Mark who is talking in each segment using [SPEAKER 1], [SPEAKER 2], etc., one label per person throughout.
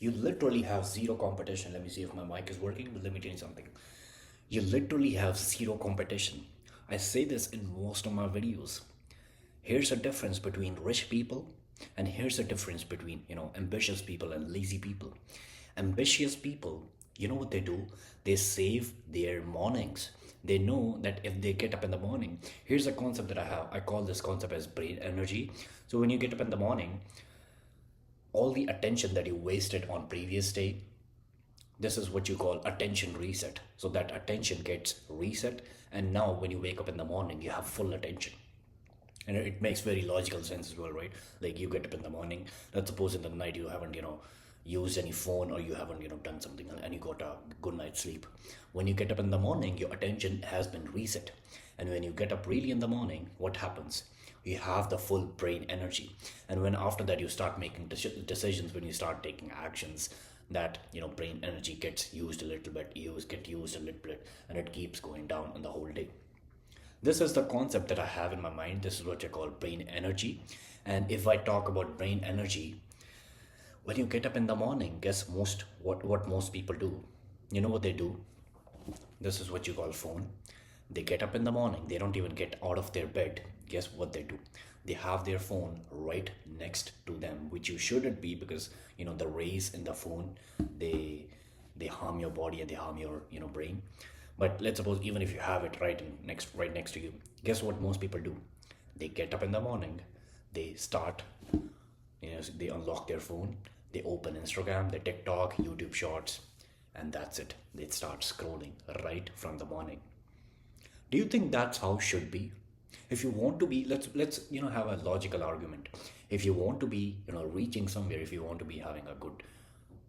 [SPEAKER 1] You literally have zero competition. Let me see if my mic is working, but let me tell you something. You literally have zero competition. I say this in most of my videos. Here's a difference between rich people, and here's a difference between, ambitious people and lazy people. Ambitious people, you know what they do? They save their mornings. They know that if they get up in the morning, here's a concept that I have. I call this concept as brain energy. So when you get up in the morning, all the attention that you wasted on previous day, this is what you call attention reset. So that attention gets reset, and now when you wake up in the morning, you have full attention. And it makes very logical sense as well, right? Like you get up in the morning, let's suppose in the night you haven't, used any phone, or you haven't, done something, and you got a good night's sleep. When you get up in the morning, your attention has been reset. And when you get up really in the morning, what happens? You have the full brain energy. And when after that you start making decisions, when you start taking actions, that brain energy gets used a little bit, get used a little bit, and it keeps going down in the whole day. This is the concept that I have in my mind. This is what I call brain energy. And if I talk about brain energy, when you get up in the morning, guess what most people do? You know what they do? This is what you call phone. They get up in the morning, they don't even get out of their bed. Guess what they do? They have their phone right next to them, which you shouldn't be, because the rays in the phone, they harm your body and they harm your brain. But let's suppose even if you have it right next to you, guess what most people do? They get up in the morning, they start, they unlock their phone, they open Instagram, they TikTok, YouTube Shorts, and that's it. They start scrolling right from the morning. Do you think that's how it should be? If you want to be, let's have a logical argument. If you want to be reaching somewhere, if you want to be having a good,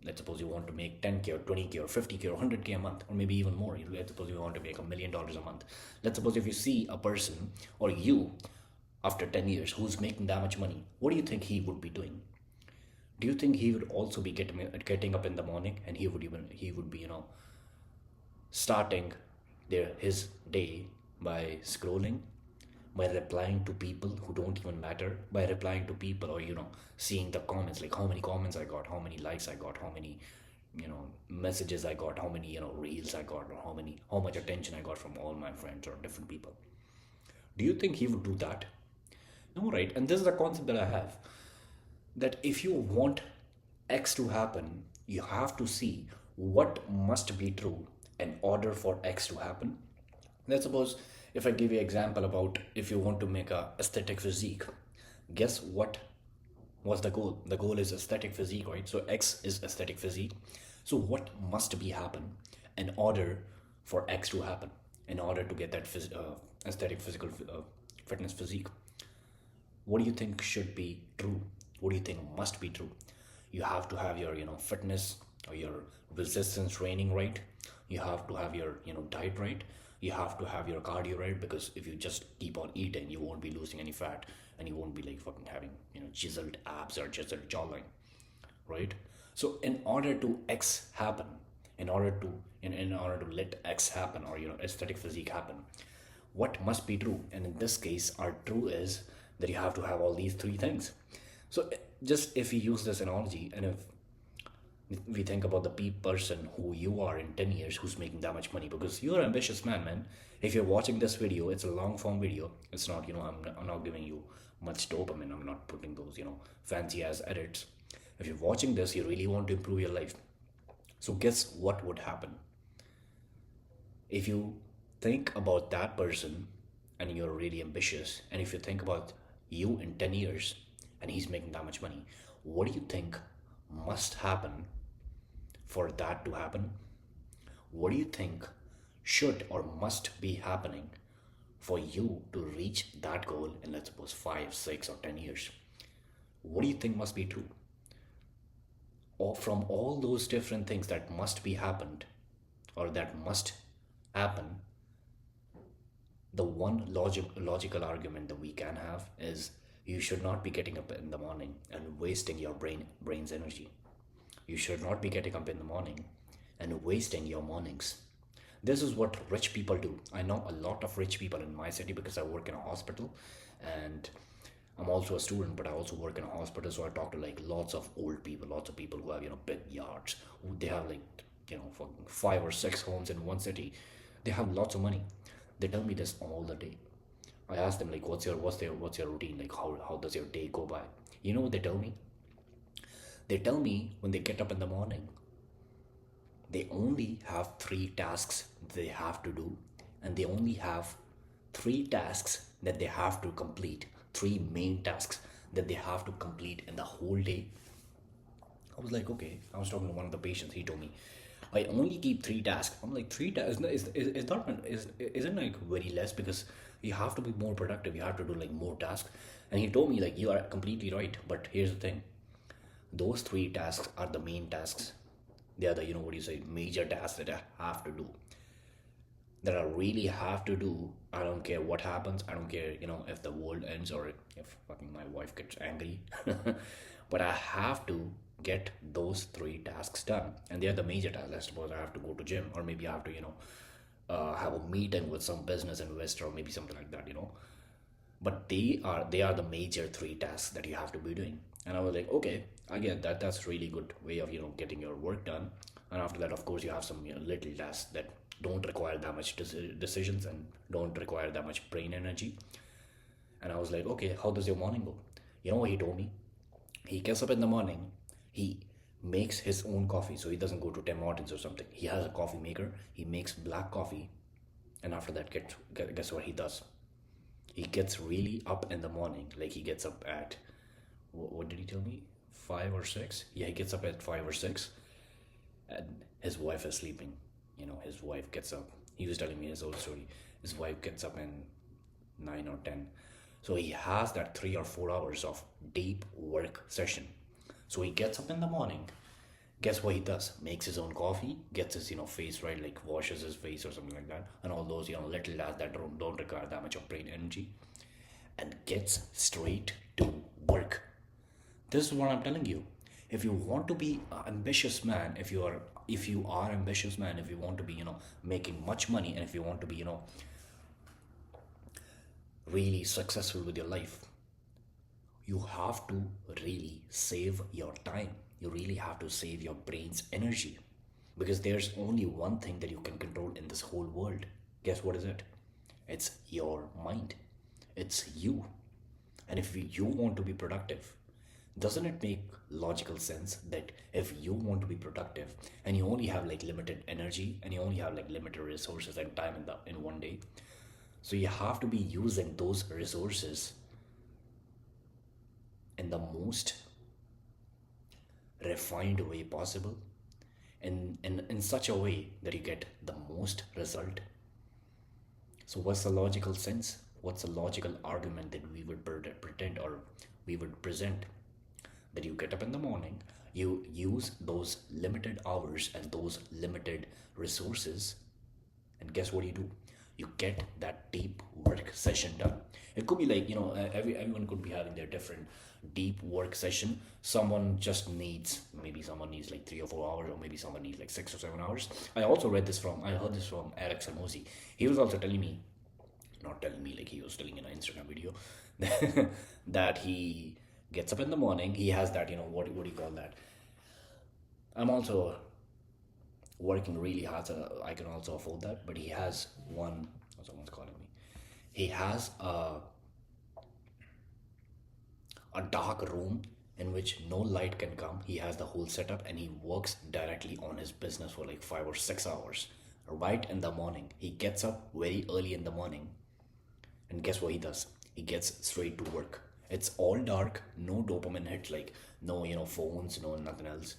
[SPEAKER 1] let's suppose you want to make 10K or 20K or 50K or 100K a month, or maybe even more. Let's suppose you want to make $1 million a month. Let's suppose if you see a person, or you, after 10 years, who's making that much money, what do you think he would be doing? Do you think he would also be getting up in the morning, and he would be starting his day by scrolling, by replying to people who don't even matter, by replying to people, or seeing the comments, like how many comments I got, how many likes I got, how many messages I got, how many reels I got, or how much attention I got from all my friends or different people? Do you think he would do that? No, right? And this is the concept that I have, that if you want X to happen, you have to see what must be true in order for X to happen. Let's suppose if I give you an example about, if you want to make a aesthetic physique, guess what was the goal? The goal is aesthetic physique, right? So X is aesthetic physique. So what must be happen in order for X to happen, in order to get that aesthetic physical fitness physique? What do you think should be true? What do you think must be true? You have to have your fitness or your resistance training right. You have to have your diet right. You have to have your cardio right, because if you just keep on eating, you won't be losing any fat, and you won't be like fucking having chiseled abs or chiseled jawline, right? So in order to X happen, in order to let X happen, or aesthetic physique happen, what must be true? And in this case, our true is that you have to have all these three things. So just if we use this analogy, and if we think about the person who you are in 10 years, who's making that much money, because you're an ambitious man. If you're watching this video, it's a long form video. It's not, I'm not giving you much dopamine. I'm not putting those, fancy ass edits. If you're watching this, you really want to improve your life. So guess what would happen? If you think about that person and you're really ambitious, and if you think about you in 10 years and he's making that much money, what do you think must happen for that to happen? What do you think should or must be happening for you to reach that goal in, let's suppose, 5, 6, or 10 years? What do you think must be true? Or from all those different things that must be happened, or that must happen, the one logical argument that we can have is, you should not be getting up in the morning and wasting your brain's energy. You should not be getting up in the morning and wasting your mornings. This is what rich people do. I know a lot of rich people in my city, because I work in a hospital, and I'm also a student, but I also work in a hospital, so I talk to like lots of old people, lots of people who have big yards, who they have like for 5 or 6 homes in one city. They have lots of money. They tell me this all the day. I ask them like, what's your routine? Like, how does your day go by? You know what they tell me? They tell me when they get up in the morning, they only have three tasks they have to do, and they only have three tasks that they have to complete, three main tasks that they have to complete in the whole day. I was like, okay. I was talking to one of the patients. He told me, I only keep three tasks. I'm like, three tasks is not isn't like very less, because you have to be more productive. You have to do like more tasks. And he told me like, you are completely right. But here's the thing: those three tasks are the main tasks. They are the what do you say, major tasks that I have to do. That I really have to do. I don't care what happens. I don't care, if the world ends or if fucking my wife gets angry. But I have to get those three tasks done. And they're the major tasks. I suppose I have to go to gym, or maybe I have to, have a meeting with some business investor, or maybe something like that. But they are the major three tasks that you have to be doing. And I was like, okay, I get that. That's really good way of getting your work done. And after that, of course, you have some little tasks that don't require that much decisions and don't require that much brain energy. And I was like, okay, how does your morning go? You know what he told me? He gets up in the morning, he makes his own coffee, so he doesn't go to Tim Hortons or something. He has a coffee maker, he makes black coffee, and after that, guess what he does? He gets really up in the morning, like he gets up at, what did he tell me? 5 or 6? Yeah, he gets up at 5 or 6, and his wife is sleeping. His wife gets up. He was telling me his old story. His wife gets up in 9 or 10. So he has that 3 or 4 hours of deep work session. So he gets up in the morning. Guess what he does? Makes his own coffee, gets his face right, like washes his face or something like that, and all those little tasks that don't require that much of brain energy, and gets straight to work. This is what I'm telling you. If you want to be an ambitious man, if you are ambitious man, if you want to be making much money, and if you want to be really successful with your life, you have to really save your time. You really have to save your brain's energy, because there's only one thing that you can control in this whole world. Guess what is it? It's your mind. It's you. And if you want to be productive, doesn't it make logical sense that if you want to be productive and you only have like limited energy and you only have like limited resources and time in one day, so you have to be using those resources in the most refined way possible, in such a way that you get the most result. So what's the logical sense? What's the logical argument that we would pretend, or we would present, that you get up in the morning, you use those limited hours and those limited resources, and guess what you do? You get that deep work session done. It could be like, everyone could be having their different deep work session. Maybe someone needs like 3 or 4 hours, or maybe someone needs like 6 or 7 hours. I heard this from Eric Samosi. He was also telling me, not telling me, like he was telling in an Instagram video, that he gets up in the morning. He has that, what do you call that? I'm also working really hard, so I can also afford that. But he has one, someone's calling me. He has a dark room in which no light can come. He has the whole setup, and he works directly on his business for like 5 or 6 hours. Right in the morning, he gets up very early in the morning, and guess what he does? He gets straight to work. It's all dark, no dopamine hits, like no phones, no nothing else.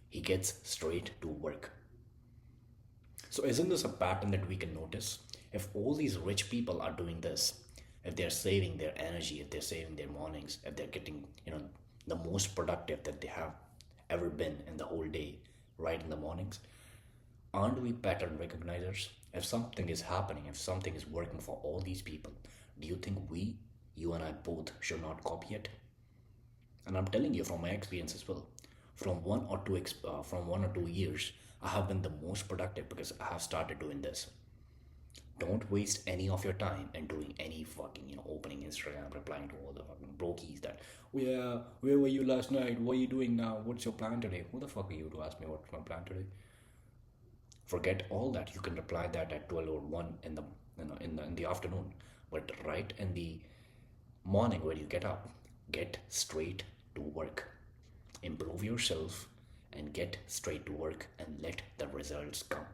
[SPEAKER 1] He gets straight to work. So isn't this a pattern that we can notice? If all these rich people are doing this, if they're saving their energy, if they're saving their mornings, if they're getting, the most productive that they have ever been in the whole day, right in the mornings, aren't we pattern recognizers? If something is happening, if something is working for all these people, do you think you and I both should not copy it? And I'm telling you from my experience as well. From 1 or 2 years, I have been the most productive because I have started doing this. Don't waste any of your time in doing any fucking, opening Instagram, replying to all the fucking brokies that, "Oh yeah, where were you last night? What are you doing now? What's your plan today?" Who the fuck are you to ask me what's my plan today? Forget all that. You can reply that at 12 or 1 in the, in the afternoon. But right in the morning when you get up, get straight to work. Improve yourself and get straight to work and let the results come.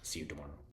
[SPEAKER 1] See you tomorrow.